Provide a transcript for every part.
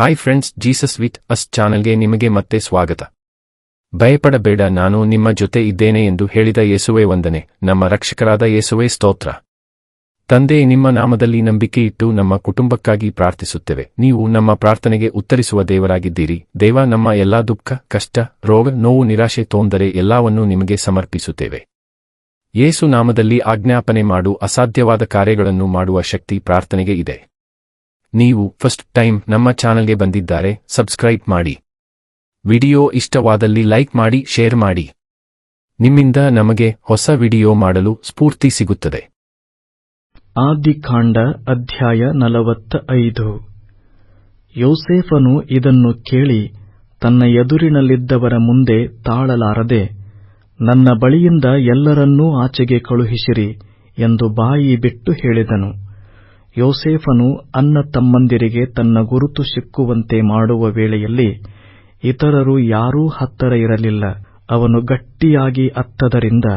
Hi friends, Jesus with us ಚಾನಲ್ಗೆ ನಿಮಗೆ ಮತ್ತೆ ಸ್ವಾಗತ. ಭಯಪಡಬೇಡ, ನಾನು ನಿಮ್ಮ ಜೊತೆ ಇದ್ದೇನೆ ಎಂದು ಹೇಳಿದ ಯೇಸುವೇ ವಂದನೆ. ನಮ್ಮ ರಕ್ಷಕರಾದ ಯೇಸುವೇ ಸ್ತೋತ್ರ. ತಂದೆ, ನಿಮ್ಮ ನಾಮದಲ್ಲಿ ನಂಬಿಕೆಯಿಟ್ಟು ನಮ್ಮ ಕುಟುಂಬಕ್ಕಾಗಿ ಪ್ರಾರ್ಥಿಸುತ್ತೇವೆ. ನೀವು ನಮ್ಮ ಪ್ರಾರ್ಥನೆಗೆ ಉತ್ತರಿಸುವ ದೇವರಾಗಿದ್ದೀರಿ. ದೇವ, ನಮ್ಮ ಎಲ್ಲಾ ದುಃಖ, ಕಷ್ಟ, ರೋಗ, ನೋವು, ನಿರಾಶೆ, ತೊಂದರೆ ಎಲ್ಲವನ್ನೂ ನಿಮಗೆ ಸಮರ್ಪಿಸುತ್ತೇವೆ. ಯೇಸು ನಾಮದಲ್ಲಿ ಆಜ್ಞಾಪನೆ ಮಾಡು ಅಸಾಧ್ಯವಾದ ಕಾರ್ಯಗಳನ್ನು ಮಾಡುವ ಶಕ್ತಿ ಪ್ರಾರ್ಥನೆಗೆ ಇದೆ. ನೀವು ಫಸ್ಟ್ ಟೈಮ್ ನಮ್ಮ ಚಾನಲ್ಗೆ ಬಂದಿದ್ದಾರೆ, ಸಬ್ಸ್ಕ್ರೈಬ್ ಮಾಡಿ. ವಿಡಿಯೋ ಇಷ್ಟವಾದಲ್ಲಿ ಲೈಕ್ ಮಾಡಿ, ಶೇರ್ ಮಾಡಿ. ನಿಮ್ಮಿಂದ ನಮಗೆ ಹೊಸ ವಿಡಿಯೋ ಮಾಡಲು ಸ್ಫೂರ್ತಿ ಸಿಗುತ್ತದೆ. ಆದಿಕಾಂಡ ಅಧ್ಯಾಯ 45. ಯೋಸೇಫನು ಇದನ್ನು ಕೇಳಿ ತನ್ನ ಎದುರಿನಲ್ಲಿದ್ದವರ ಮುಂದೆ ತಾಳಲಾರದೆ, ನನ್ನ ಬಳಿಯಿಂದ ಎಲ್ಲರನ್ನೂ ಆಚೆಗೆ ಕಳುಹಿಸಿರಿ ಎಂದು ಬಾಯಿ ಬಿಟ್ಟು ಹೇಳಿದನು. ಯೋಸೇಫನು ಅಣ್ಣ ತಮ್ಮಂದಿರಿಗೆ ತನ್ನ ಗುರುತು ಸಿಕ್ಕುವಂತೆ ಮಾಡುವ ವೇಳೆಯಲ್ಲಿ ಇತರರು ಯಾರೂ ಹತ್ತಿರ ಇರಲಿಲ್ಲ. ಅವನು ಗಟ್ಟಿಯಾಗಿ ಅತ್ತದರಿಂದ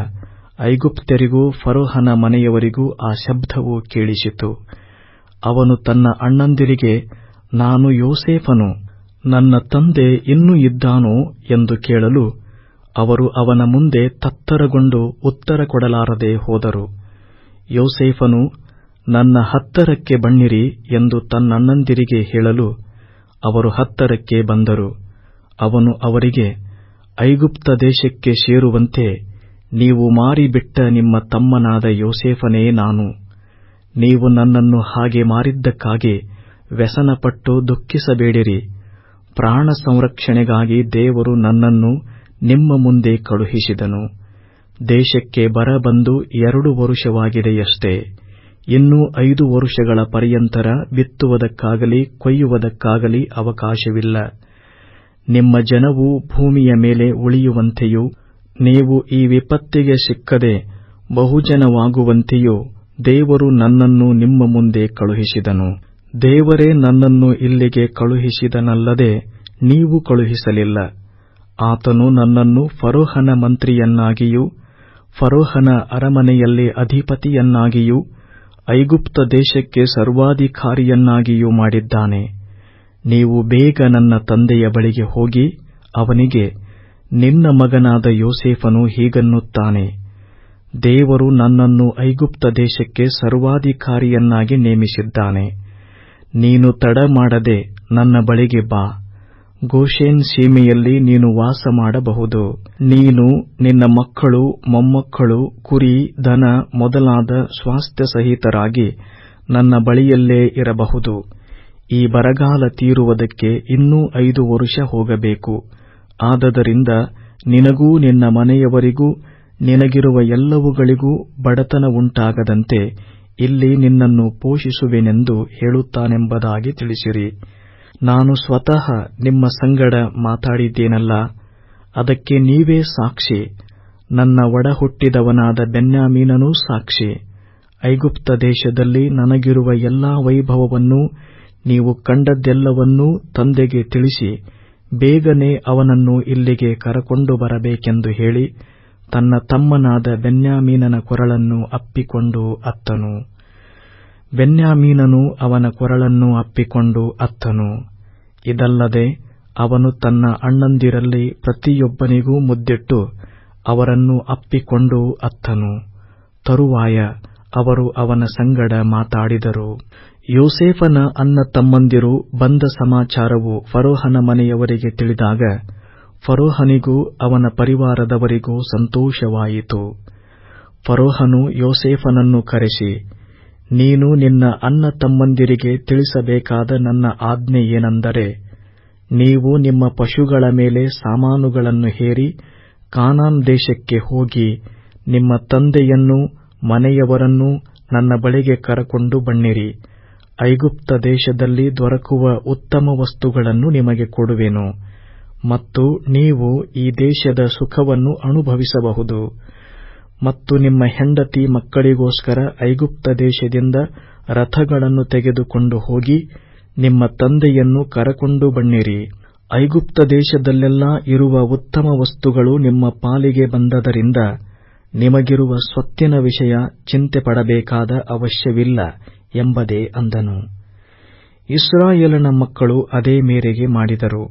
ಐಗುಪ್ತ್ಯರಿಗೂ ಫರೋಹನ ಮನೆಯವರಿಗೂ ಆ ಶಬ್ದವು ಕೇಳಿಸಿತು. ಅವನು ತನ್ನ ಅಣ್ಣಂದಿರಿಗೆ, ನಾನು ಯೋಸೇಫನು, ನನ್ನ ತಂದೆ ಇನ್ನೂ ಇದ್ದಾನೋ ಎಂದು ಕೇಳಲು ಅವರು ಅವನ ಮುಂದೆ ತತ್ತರಗೊಂಡು ಉತ್ತರ ಕೊಡಲಾರದೆ ಹೋದರು. ಯೋಸೇಫನು, ನನ್ನ ಹತ್ತಿರಕ್ಕೆ ಬನ್ನಿರಿ ಎಂದು ತನ್ನಣ್ಣಂದಿರಿಗೆ ಹೇಳಲು ಅವರು ಹತ್ತಿರಕ್ಕೆ ಬಂದರು. ಅವನು ಅವರಿಗೆ, ಐಗುಪ್ತ ದೇಶಕ್ಕೆ ಸೇರುವಂತೆ ನೀವು ಮಾರಿಬಿಟ್ಟ ನಿಮ್ಮ ತಮ್ಮನಾದ ಯೋಸೇಫನೇ ನಾನು. ನೀವು ನನ್ನನ್ನು ಹಾಗೆ ಮಾರಿದ್ದಕ್ಕಾಗಿ ವ್ಯಸನಪಟ್ಟು ದುಃಖಿಸಬೇಡಿರಿ. ಪ್ರಾಣ ಸಂರಕ್ಷಣೆಗಾಗಿ ದೇವರು ನನ್ನನ್ನು ನಿಮ್ಮ ಮುಂದೆ ಕಳುಹಿಸಿದನು. ದೇಶಕ್ಕೆ ಬರಬಂದು 2 ವರುಷವಾಗಿದೆಯಷ್ಟೇ. ಇನ್ನೂ 5 ವರುಷಗಳ ಪರ್ಯಂತರ ಬಿತ್ತುವುದಕ್ಕಾಗಲಿ ಕೊಯ್ಯುವುದಕ್ಕಾಗಲಿ ಅವಕಾಶವಿಲ್ಲ. ನಿಮ್ಮ ಜನವು ಭೂಮಿಯ ಮೇಲೆ ಉಳಿಯುವಂತೆಯೂ ನೀವು ಈ ವಿಪತ್ತಿಗೆ ಸಿಕ್ಕದೆ ಬಹುಜನವಾಗುವಂತೆಯೂ ದೇವರು ನನ್ನನ್ನು ನಿಮ್ಮ ಮುಂದೆ ಕಳುಹಿಸಿದನು. ದೇವರೇ ನನ್ನನ್ನು ಇಲ್ಲಿಗೆ ಕಳುಹಿಸಿದನಲ್ಲದೆ ನೀವು ಕಳುಹಿಸಲಿಲ್ಲ. ಆತನು ನನ್ನನ್ನು ಫರೋಹನ ಮಂತ್ರಿಯನ್ನಾಗಿಯೂ ಫರೋಹನ ಅರಮನೆಯಲ್ಲಿ ಅಧಿಪತಿಯನ್ನಾಗಿಯೂ ಐಗುಪ್ತ ದೇಶಕ್ಕೆ ಸರ್ವಾಧಿಕಾರಿಯನ್ನಾಗಿಯೂ ಮಾಡಿದ್ದಾನೆ. ನೀವು ಬೇಗ ನನ್ನ ತಂದೆಯ ಬಳಿಗೆ ಹೋಗಿ ಅವನಿಗೆ, ನಿನ್ನ ಮಗನಾದ ಯೋಸೇಫನು ಹೀಗನ್ನುತ್ತಾನೆ, ದೇವರು ನನ್ನನ್ನು ಐಗುಪ್ತ ದೇಶಕ್ಕೆ ಸರ್ವಾಧಿಕಾರಿಯನ್ನಾಗಿ ನೇಮಿಸಿದ್ದಾನೆ. ನೀನು ತಡ ಮಾಡದೆ ನನ್ನ ಬಳಿಗೆ ಬಾ. ಗೋಷೆನ್ ಸೀಮೆಯಲ್ಲಿ ನೀನು ವಾಸ ಮಾಡಬಹುದು. ನೀನು, ನಿನ್ನ ಮಕ್ಕಳು, ಮೊಮ್ಮಕ್ಕಳು, ಕುರಿ, ದನ ಮೊದಲಾದ ಸ್ವಾಸ್ಥ್ಯ ಸಹಿತರಾಗಿ ನನ್ನ ಬಳಿಯಲ್ಲೇ ಇರಬಹುದು. ಈ ಬರಗಾಲ ತೀರುವುದಕ್ಕೆ ಇನ್ನೂ 5 ವರುಷ ಹೋಗಬೇಕು. ಆದದರಿಂದ ನಿನಗೂ ನಿನ್ನ ಮನೆಯವರಿಗೂ ನಿನಗಿರುವ ಎಲ್ಲವುಗಳಿಗೂ ಬಡತನ ಉಂಟಾಗದಂತೆ ಇಲ್ಲಿ ನಿನ್ನನ್ನು ಪೋಷಿಸುವೆನೆಂದು ಹೇಳುತ್ತಾನೆಂಬುದಾಗಿ ತಿಳಿಸಿರಿ. ನಾನು ಸ್ವತಃ ನಿಮ್ಮ ಸಂಗಡ ಮಾತಾಡಿದ್ದೇನಲ್ಲ, ಅದಕ್ಕೆ ನೀವೇ ಸಾಕ್ಷಿ. ನನ್ನ ಒಡಹುಟ್ಟಿದವನಾದ ಬೆನ್ಯಾಮೀನನೂ ಸಾಕ್ಷಿ. ಐಗುಪ್ತ ದೇಶದಲ್ಲಿ ನನಗಿರುವ ಎಲ್ಲಾ ವೈಭವವನ್ನೂ ನೀವು ಕಂಡದ್ದೆಲ್ಲವನ್ನೂ ತಂದೆಗೆ ತಿಳಿಸಿ ಬೇಗನೆ ಅವನನ್ನು ಇಲ್ಲಿಗೆ ಕರಕೊಂಡು ಬರಬೇಕೆಂದು ಹೇಳಿ ತನ್ನ ತಮ್ಮನಾದ ಬೆನ್ಯಾಮೀನನ ಕೊರಳನ್ನು ಅಪ್ಪಿಕೊಂಡು ಅತ್ತನು. ಬೆನ್ಯಾಮೀನನು ಅವನ ಕೊರಳನ್ನು ಅಪ್ಪಿಕೊಂಡು ಅತ್ತನು. ಇದಲ್ಲದೆ ಅವನು ತನ್ನ ಅಣ್ಣಂದಿರಲ್ಲಿ ಪ್ರತಿಯೊಬ್ಬನಿಗೂ ಮುದ್ದಿಟ್ಟು ಅವರನ್ನು ಅಪ್ಪಿಕೊಂಡು ಅತ್ತನು. ತರುವಾಯ ಅವರು ಅವನ ಸಂಗಡ ಮಾತಾಡಿದರು. ಯೋಸೇಫನ ಅಣ್ಣ ತಮ್ಮಂದಿರು ಬಂದ ಸಮಾಚಾರವು ಫರೋಹನ ಮನೆಯವರಿಗೆ ತಿಳಿದಾಗ ಫರೋಹನಿಗೂ ಅವನ ಪರಿವಾರದವರಿಗೂ ಸಂತೋಷವಾಯಿತು. ಫರೋಹನು ಯೋಸೇಫನನ್ನು ಕರೆಸಿ, ನೀನು ನಿನ್ನ ಅಣ್ಣ ತಮ್ಮಂದಿರಿಗೆ ತಿಳಿಸಬೇಕಾದ ನನ್ನ ಆಜ್ಞೆ ಏನೆಂದರೆ, ನೀವು ನಿಮ್ಮ ಪಶುಗಳ ಮೇಲೆ ಸಾಮಾನುಗಳನ್ನು ಹೇರಿ ಕಾನಾನ್ ದೇಶಕ್ಕೆ ಹೋಗಿ ನಿಮ್ಮ ತಂದೆಯನ್ನೂ ಮನೆಯವರನ್ನೂ ನನ್ನ ಬಳಿಗೆ ಕರಕೊಂಡು ಬನ್ನಿರಿ. ಐಗುಪ್ತ ದೇಶದಲ್ಲಿ ದೊರಕುವ ಉತ್ತಮ ವಸ್ತುಗಳನ್ನು ನಿಮಗೆ ಕೊಡುವೆನು ಮತ್ತು ನೀವು ಈ ದೇಶದ ಸುಖವನ್ನು ಅನುಭವಿಸಬಹುದು. ಮತ್ತು ನಿಮ್ಮ ಹೆಂಡತಿ ಮಕ್ಕಳಿಗೋಸ್ಕರ ಐಗುಪ್ತ ದೇಶದಿಂದ ರಥಗಳನ್ನು ತೆಗೆದುಕೊಂಡು ಹೋಗಿ ನಿಮ್ಮ ತಂದೆಯನ್ನು ಕರಕೊಂಡು ಬನ್ನಿರಿ. ಐಗುಪ್ತ ದೇಶದಲ್ಲೆಲ್ಲಾ ಇರುವ ಉತ್ತಮ ವಸ್ತುಗಳು ನಿಮ್ಮ ಪಾಲಿಗೆ ಬಂದದರಿಂದ ನಿಮಗಿರುವ ಸ್ವತ್ತಿನ ವಿಷಯ ಚಿಂತೆ ಪಡಬೇಕಾದ ಅವಶ್ಯವಿಲ್ಲ ಎಂಬುದೇ ಅಂದನು. ಇಸ್ರಾಯೇಲನ ಮಕ್ಕಳು ಅದೇ ಮೇರೆಗೆ ಮಾಡಿದರು.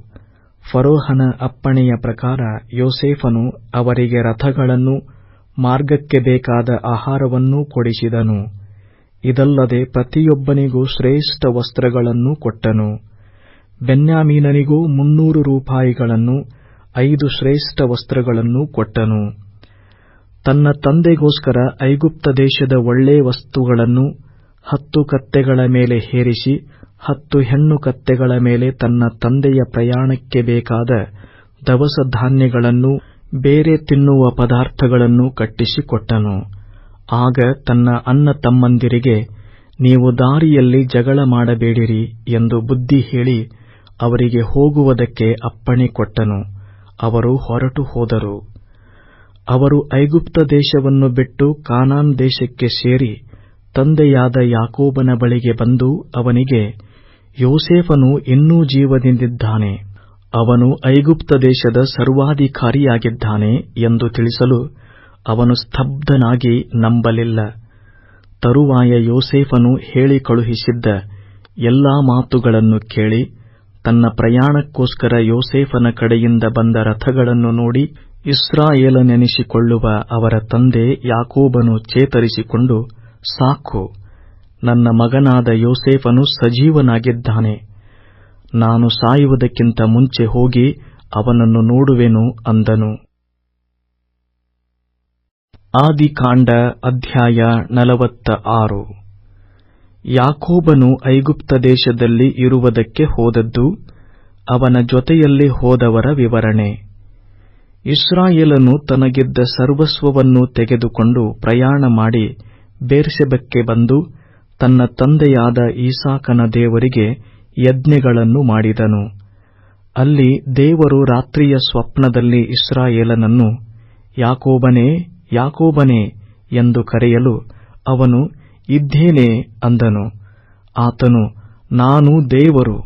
ಫರೋಹನ ಅಪ್ಪಣೆಯ ಪ್ರಕಾರ ಯೋಸೇಫನು ಅವರಿಗೆ ರಥಗಳನ್ನೂ ಮಾರ್ಗಕ್ಕೆ ಬೇಕಾದ ಆಹಾರವನ್ನೂ ಕೊಡಿಸಿದನು. ಇದಲ್ಲದೆ ಪ್ರತಿಯೊಬ್ಬನಿಗೂ ಶ್ರೇಷ್ಠ ವಸ್ತ್ರಗಳನ್ನೂ ಕೊಟ್ಟನು. ಬೆನ್ಯಾಮೀನನಿಗೂ 300 ರೂಪಾಯಿಗಳನ್ನೂ 5 ಶ್ರೇಷ್ಠ ವಸ್ತ್ರಗಳನ್ನೂ ಕೊಟ್ಟನು. ತನ್ನ ತಂದೆಗೋಸ್ಕರ ಐಗುಪ್ತ ದೇಶದ ಒಳ್ಳೆ ವಸ್ತುಗಳನ್ನು 10 ಕತ್ತೆಗಳ ಮೇಲೆ ಹೇರಿಸಿ 10 ಹೆಣ್ಣು ಕತ್ತೆಗಳ ಮೇಲೆ ತನ್ನ ತಂದೆಯ ಪ್ರಯಾಣಕ್ಕೆ ಬೇಕಾದ ದವಸ ಧಾನ್ಯಗಳನ್ನೂ ಬೇರೆ ತಿನ್ನುವ ಪದಾರ್ಥಗಳನ್ನೂ ಕಟ್ಟಿಸಿಕೊಟ್ಟನು. ಆಗ ತನ್ನ ಅಣ್ಣ ತಮ್ಮಂದಿರಿಗೆ, ನೀವು ದಾರಿಯಲ್ಲಿ ಜಗಳ ಮಾಡಬೇಡಿರಿ ಎಂದು ಬುದ್ಧಿ ಹೇಳಿ ಅವರಿಗೆ ಹೋಗುವುದಕ್ಕೆ ಅಪ್ಪಣೆ ಕೊಟ್ಟನು. ಅವರು ಹೊರಟು ಹೋದರು. ಅವರು ಐಗುಪ್ತ ದೇಶವನ್ನು ಬಿಟ್ಟು ಕಾನಾನ್ ದೇಶಕ್ಕೆ ಸೇರಿ ತಂದೆಯಾದ ಯಾಕೋಬನ ಬಳಿಗೆ ಬಂದು ಅವನಿಗೆ, ಯೋಸೇಫನು ಇನ್ನೂ ಜೀವದಿಂದಿದ್ದಾನೆ, ಅವನು ಐಗುಪ್ತ ದೇಶದ ಸರ್ವಾಧಿಕಾರಿಯಾಗಿದ್ದಾನೆ ಎಂದು ತಿಳಿಸಲು ಅವನು ಸ್ತಬ್ಧನಾಗಿ ನಂಬಲಿಲ್ಲ. ತರುವಾಯ ಯೋಸೇಫನು ಹೇಳಿ ಕಳುಹಿಸಿದ್ದ ಎಲ್ಲಾ ಮಾತುಗಳನ್ನು ಕೇಳಿ ತನ್ನ ಪ್ರಯಾಣಕ್ಕೋಸ್ಕರ ಯೋಸೇಫನ ಕಡೆಯಿಂದ ಬಂದ ರಥಗಳನ್ನು ನೋಡಿ ಇಸ್ರಾಯೇಲನೆನಿಸಿಕೊಳ್ಳುವ ಅವರ ತಂದೆ ಯಾಕೋಬನು ಚೇತರಿಸಿಕೊಂಡು, ಸಾಕು, ನನ್ನ ಮಗನಾದ ಯೋಸೇಫನು ಸಜೀವನಾಗಿದ್ದಾನೆ, ನಾನು ಸಾಯುವುದಕ್ಕಿಂತ ಮುಂಚೆ ಹೋಗಿ ಅವನನ್ನು ನೋಡುವೆನು ಅಂದನು. ಆದಿಕಾಂಡ ಅಧ್ಯಾಯ 46. ಯಾಕೋಬನು ಐಗುಪ್ತ ದೇಶದಲ್ಲಿ ಇರುವುದಕ್ಕೆ ಹೋದದ್ದು, ಅವನ ಜೊತೆಯಲ್ಲಿ ಹೋದವರ ವಿವರಣೆ. ಇಸ್ರಾಯೇಲನು ತನಗಿದ್ದ ಸರ್ವಸ್ವವನ್ನೂ ತೆಗೆದುಕೊಂಡು ಪ್ರಯಾಣ ಮಾಡಿ ಬೇರ್ಷೆಬಕ್ಕೆ ಬಂದು ತನ್ನ ತಂದೆಯಾದ ಈಸಾಕನ ದೇವರಿಗೆ ಯಜ್ಞಗಳನ್ನು ಮಾಡಿದನು. ಅಲ್ಲಿ ದೇವರು ರಾತ್ರಿಯ ಸ್ವಪ್ನದಲ್ಲಿ ಇಸ್ರಾಯೇಲನನ್ನು ಯಾಕೋಬನೇ, ಯಾಕೋಬನೇ ಎಂದು ಕರೆಯಲು ಅವನು ಇದ್ದೇನೆ ಅಂದನು. ಆತನು, ನಾನು ದೇವರು,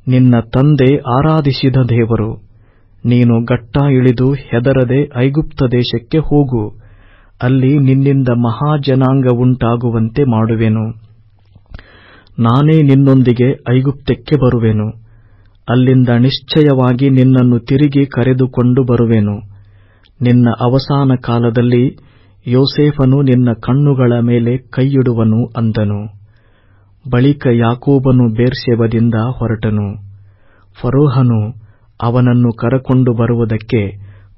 ನಿನ್ನ ತಂದೆ ಆರಾಧಿಸಿದ ದೇವರು. ನೀನು ಗಟ್ಟಾ ಇಳಿದು ಹೆದರದೆ ಐಗುಪ್ತ ದೇಶಕ್ಕೆ ಹೋಗು, ಅಲ್ಲಿ ನಿನ್ನಿಂದ ಮಹಾಜನಾಂಗವುಂಟಾಗುವಂತೆ ಮಾಡುವೆನು. ನಾನೇ ನಿನ್ನೊಂದಿಗೆ ಐಗುಪ್ತಕ್ಕೆ ಬರುವೆನು. ಅಲ್ಲಿಂದ ನಿಶ್ಚಯವಾಗಿ ನಿನ್ನನ್ನು ತಿರುಗಿ ಕರೆದುಕೊಂಡು ಬರುವೆನು. ನಿನ್ನ ಅವಸಾನ ಕಾಲದಲ್ಲಿ ಯೋಸೇಫನು ನಿನ್ನ ಕಣ್ಣುಗಳ ಮೇಲೆ ಕೈಯಿಡುವನು ಅಂದನು. ಬಳಿಕ ಯಾಕೋಬನು ಬೇರ್ಷೆಬದಿಂದ ಹೊರಟನು. ಫರೋಹನು ಅವನನ್ನು ಕರಕೊಂಡು ಬರುವುದಕ್ಕೆ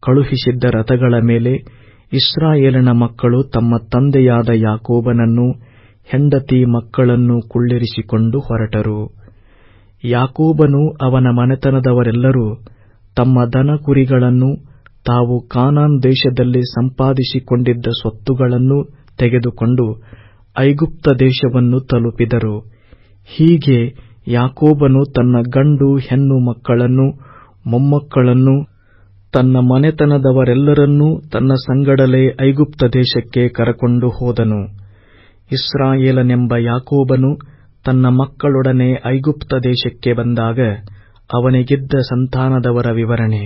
ಕಳುಹಿಸಿದ್ದ ರಥಗಳ ಮೇಲೆ ಇಸ್ರಾಯೇಲನ ಮಕ್ಕಳು ತಮ್ಮ ತಂದೆಯಾದ ಯಾಕೋಬನನ್ನೂ ಹೆಂಡತಿ ಮಕ್ಕಳನ್ನೂ ಕುಳ್ಳಿರಿಸಿಕೊಂಡು ಹೊರಟರು. ಯಾಕೋಬನೂ ಅವನ ಮನೆತನದವರೆಲ್ಲರೂ ತಮ್ಮ ದನ ಕುರಿಗಳನ್ನೂ ತಾವು ಕಾನಾನ್ ದೇಶದಲ್ಲಿ ಸಂಪಾದಿಸಿಕೊಂಡಿದ್ದ ಸ್ವತ್ತುಗಳನ್ನೂ ತೆಗೆದುಕೊಂಡು ಐಗುಪ್ತ ದೇಶವನ್ನು ತಲುಪಿದರು. ಹೀಗೆ ಯಾಕೋಬನು ತನ್ನ ಗಂಡು ಹೆಣ್ಣು ಮಕ್ಕಳನ್ನೂ ಮೊಮ್ಮಕ್ಕಳನ್ನೂ ತನ್ನ ಮನೆತನದವರೆಲ್ಲರನ್ನೂ ತನ್ನ ಸಂಗಡಲೇ ಐಗುಪ್ತ ದೇಶಕ್ಕೆ ಕರಕೊಂಡು ಹೋದನು. ಇಸ್ರಾಯೇಲನೆಂಬ ಯಾಕೋಬನು ತನ್ನ ಮಕ್ಕಳೊಡನೆ ಐಗುಪ್ತ ದೇಶಕ್ಕೆ ಬಂದಾಗ ಅವನಿಗಿದ್ದ ಸಂತಾನದವರ ವಿವರಣೆ.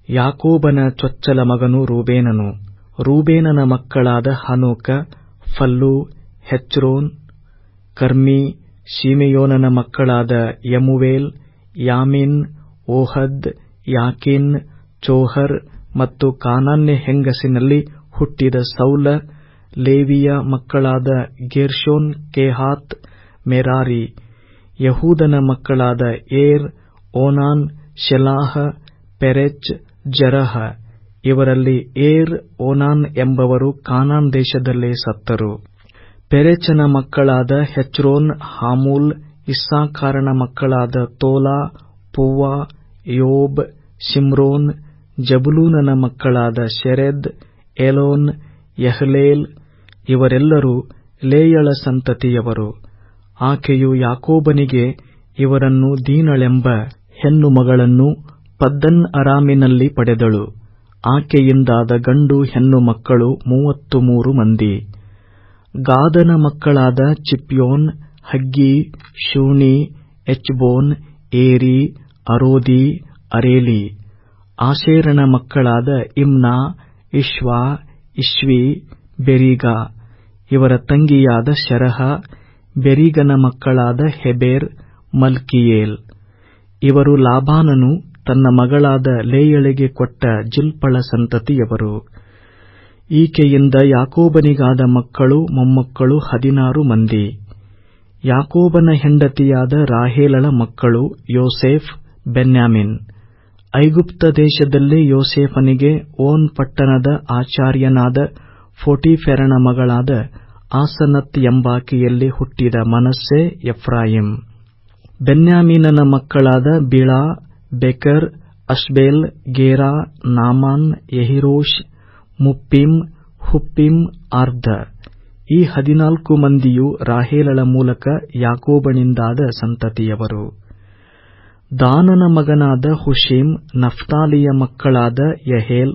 ಯಾಕೋಬನ ಚೊಚ್ಚಲ ಮಗನು ರೂಬೇನನು. ರೂಬೇನನ ಮಕ್ಕಳಾದ ಹನೋಕ, ಫಲ್ಲು, ಹೆಚ್ರೋನ್, ಕರ್ಮೀ. ಶಿಮೆಯೋನನ ಮಕ್ಕಳಾದ ಯಮುವೇಲ್, ಯಾಮಿನ್, ಓಹದ್, ಯಾಕೀನ್, ಚೋಹರ್ ಮತ್ತು ಕಾನಾನ್ಯ ಹೆಂಗಸಿನಲ್ಲಿ ಹುಟ್ಟಿದ ಸೌಲ. ಲೇವಿಯ ಮಕ್ಕಳಾದ ಗೇರ್ಷೋನ್, ಕೆಹಾತ್, ಮೆರಾರಿ. ಯಹೂದನ ಮಕ್ಕಳಾದ ಏರ್, ಓನಾನ್, ಶೆಲಾಹ, ಪೆರೆಚ್, ಜರಹ. ಇವರಲ್ಲಿ ಏರ್, ಓನಾನ್ ಎಂಬವರು ಕಾನಾನ್ ದೇಶದಲ್ಲೇ ಸತ್ತರು. ಪೆರೆಚನ ಮಕ್ಕಳಾದ ಹೆಚ್ರೋನ್, ಹಾಮೂಲ್. ಇಸ್ಸಾಕಾರನ ಮಕ್ಕಳಾದ ತೋಲಾ, ಪುವ್ವಾ, ಯೋಬ್, ಶಿಮ್ರೋನ್. ಜಬುಲೂನನ ಮಕ್ಕಳಾದ ಶೆರೆದ್, ಎಲೋನ್, ಯಹ್ಲೇಲ್. ಇವರೆಲ್ಲರೂ ಲೇಯಳ ಸಂತತಿಯವರು. ಆಕೆಯು ಯಾಕೋಬನಿಗೆ ಇವರನ್ನು ದೀನಳೆಂಬ ಹೆಣ್ಣು ಮಗಳನ್ನು ಪದ್ದನ್ ಅರಾಮಿನಲ್ಲಿ ಪಡೆದಳು. ಆಕೆಯಿಂದಾದ ಗಂಡು ಹೆಣ್ಣು ಮಕ್ಕಳು 33 ಮಂದಿ. ಗಾದನ ಮಕ್ಕಳಾದ ಚಿಪ್ಯೋನ್, ಹಗ್ಗೀ, ಶೂನಿ, ಎಚ್ಬೋನ್, ಏರಿ, ಅರೋದಿ, ಅರೇಲಿ. ಆಶೇರನ ಮಕ್ಕಳಾದ ಇಮ್ನಾ, ಇಷ್ವಾ, ಇಷ್ವಿ, ಬೆರೀಗ. ಇವರ ತಂಗಿಯಾದ ಶೆರಹ. ಬೆರೀಗನ ಮಕ್ಕಳಾದ ಹೆಬೆರ್, ಮಲ್ಕಿಯೇಲ್. ಇವರು ಲಾಬಾನನು ತನ್ನ ಮಗಳಾದ ಲೇಯಳಿಗೆ ಕೊಟ್ಟ ಜಿಲ್ಪಳ ಸಂತತಿಯವರು. ಈಕೆಯಿಂದ ಯಾಕೋಬನಿಗಾದ ಮಕ್ಕಳು ಮೊಮ್ಮಕ್ಕಳು 16 ಮಂದಿ. ಯಾಕೋಬನ ಹೆಂಡತಿಯಾದ ರಾಹೇಲಳ ಮಕ್ಕಳು ಯೋಸೇಫ್, ಬೆನ್ಯಾಮಿನ್. ಐಗುಪ್ತ ದೇಶದಲ್ಲಿ ಯೋಸೇಫನಿಗೆ ಓನ್ ಪಟ್ಟಣದ ಆಚಾರ್ಯನಾದ ಪೋಟೀಫೆರನ ಮಗಳಾದ ಆಸನತ್ ಎಂಬಾಕೆಯಲ್ಲಿ ಹುಟ್ಟಿದ ಮನಸ್ಸೆ, ಎಫ್ರಾಯಿಮ್. ಬೆನ್ಯಾಮೀನನ ಮಕ್ಕಳಾದ ಬಿಳಾ, ಬೆಕರ್, ಅಷ್ಬೇಲ್, ಗೇರಾ, ನಾಮಾನ್, ಯೆಹಿರೋಷ್, ಮುಪ್ಪಿಮ್, ಹುಪ್ಪಿಮ್, ಆರ್ದ. ಈ 14 ಮಂದಿಯು ರಾಹೇಲಳ ಮೂಲಕ ಯಾಕೋಬನಿಂದಾದ ಸಂತತಿಯವರು. ದಾನನ ಮಗನಾದ ಹುಶೀಮ್, ನಫ್ತಾಲಿಯ ಮಕ್ಕಳಾದ ಯಹೇಲ್,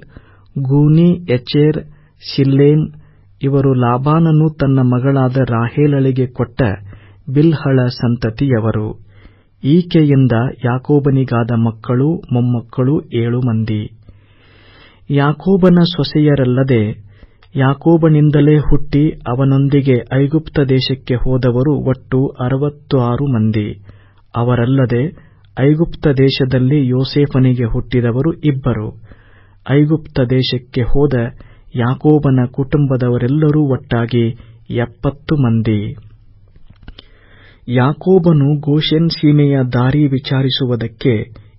ಗೂನಿ, ಎಚೆರ್, ಶಿಲ್ಲೇಮ್. ಇವರು ಲಾಬಾನನು ತನ್ನ ಮಗಳಾದ ರಾಹೇಲಳಿಗೆ ಕೊಟ್ಟ ಬಿಲ್ಹಳ ಸಂತತಿಯವರು. ಈಕೆಯಿಂದ ಯಾಕೋಬನಿಗಾದ ಮಕ್ಕಳು ಮೊಮ್ಮಕ್ಕಳು 7 ಮಂದಿ. ಯಾಕೋಬನ ಸೊಸೆಯರಲ್ಲದೆ ಯಾಕೋಬನಿಂದಲೇ ಹುಟ್ಟಿ ಅವನೊಂದಿಗೆ ಐಗುಪ್ತ ದೇಶಕ್ಕೆ ಹೋದವರು ಒಟ್ಟು 66 ಮಂದಿ. ಅವರಲ್ಲದೆ ಐಗುಪ್ತ ದೇಶದಲ್ಲಿ ಯೋಸೇಫನಿಗೆ ಹುಟ್ಟಿದವರು 2. ಐಗುಪ್ತ ದೇಶಕ್ಕೆ ಹೋದ ಯಾಕೋಬನ ಕುಟುಂಬದವರೆಲ್ಲರೂ ಒಟ್ಟಾಗಿ 70 ಮಂದಿ. ಯಾಕೋಬನು ಗೋಷೆನ್ ಸೀಮೆಯ ದಾರಿ ವಿಚಾರಿಸುವುದಕ್ಕೆ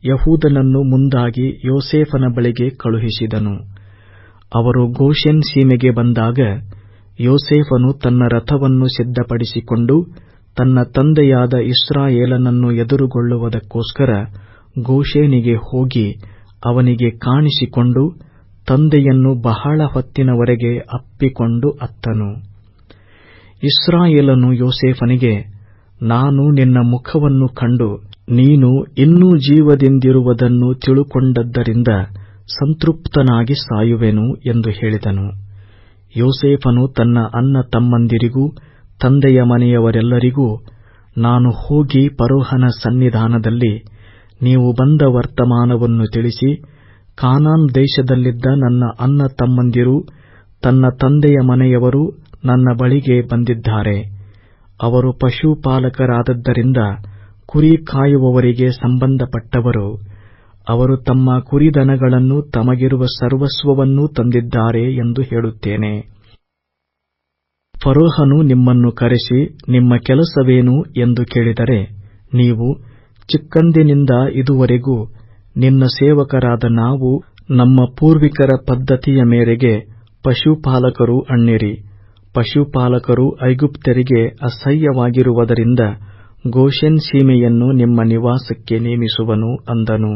ಯಹೂದನನ್ನು ಮುಂದಾಗಿ ಯೋಸೇಫನ ಬಳಿಗೆ ಕಳುಹಿಸಿದನು. ಅವರು ಗೋಷೆನ್ ಸೀಮೆಗೆ ಬಂದಾಗ ಯೋಸೇಫನು ತನ್ನ ರಥವನ್ನು ಸಿದ್ಧಪಡಿಸಿಕೊಂಡು ತನ್ನ ತಂದೆಯಾದ ಇಸ್ರಾಯೇಲನನ್ನು ಎದುರುಗೊಳ್ಳುವುದಕ್ಕೋಸ್ಕರ ಗೋಷೇನಿಗೆ ಹೋಗಿ ಅವನಿಗೆ ಕಾಣಿಸಿಕೊಂಡು ತಂದೆಯನ್ನು ಬಹಳ ಹೊತ್ತಿನವರೆಗೆ ಅಪ್ಪಿಕೊಂಡು ಅತ್ತನು. ಇಸ್ರಾಯೇಲನು ಯೋಸೇಫನಿಗೆ, ನಾನು ನಿನ್ನ ಮುಖವನ್ನು ಕಂಡು ನೀನು ಇನ್ನೂ ಜೀವದಿಂದಿರುವುದನ್ನು ತಿಳುಕೊಂಡದ್ದರಿಂದ ಸಂತೃಪ್ತನಾಗಿ ಸಾಯುವೆನು ಎಂದು ಹೇಳಿದನು. ಯೋಸೇಫನು ತನ್ನ ಅಣ್ಣ ತಮ್ಮಂದಿರಿಗೂ ತಂದೆಯ ಮನೆಯವರೆಲ್ಲರಿಗೂ, ನಾನು ಹೋಗಿ ಫರೋಹನ ಸನ್ನಿಧಾನದಲ್ಲಿ ನೀವು ಬಂದ ವರ್ತಮಾನವನ್ನು ತಿಳಿಸಿ, ಕಾನಾನ್ ದೇಶದಲ್ಲಿದ್ದ ನನ್ನ ಅಣ್ಣ ತಮ್ಮಂದಿರು ತನ್ನ ತಂದೆಯ ಮನೆಯವರು ನನ್ನ ಬಳಿಗೆ ಬಂದಿದ್ದಾರೆ. ಅವರು ಪಶುಪಾಲಕರಾದದ್ದರಿಂದ ಕುರಿ ಕಾಯುವವರಿಗೆ ಸಂಬಂಧಪಟ್ಟವರು. ಅವರು ತಮ್ಮ ಕುರಿದನಗಳನ್ನು ತಮಗಿರುವ ಸರ್ವಸ್ವವನ್ನೂ ತಂದಿದ್ದಾರೆ ಎಂದು ಹೇಳುತ್ತೇನೆ. ಫರೋಹನು ನಿಮ್ಮನ್ನು ಕರೆಸಿ, ನಿಮ್ಮ ಕೆಲಸವೇನು ಎಂದು ಕೇಳಿದರೆ, ನೀವು, ಚಿಕ್ಕಂದಿನಿಂದ ಇದುವರೆಗೂ ನಿನ್ನ ಸೇವಕರಾದ ನಾವು ನಮ್ಮ ಪೂರ್ವಿಕರ ಪದ್ಧತಿಯ ಮೇರೆಗೆ ಪಶುಪಾಲಕರು ಅನ್ನಿರಿ. ಪಶುಪಾಲಕರು ಐಗುಪ್ತ್ಯರಿಗೆ ಅಸಹ್ಯವಾಗಿರುವುದರಿಂದ ಗೋಷೆನ್ ಸೀಮೆಯನ್ನು ನಿಮ್ಮ ನಿವಾಸಕ್ಕೆ ನೇಮಿಸುವನು ಅಂದನು.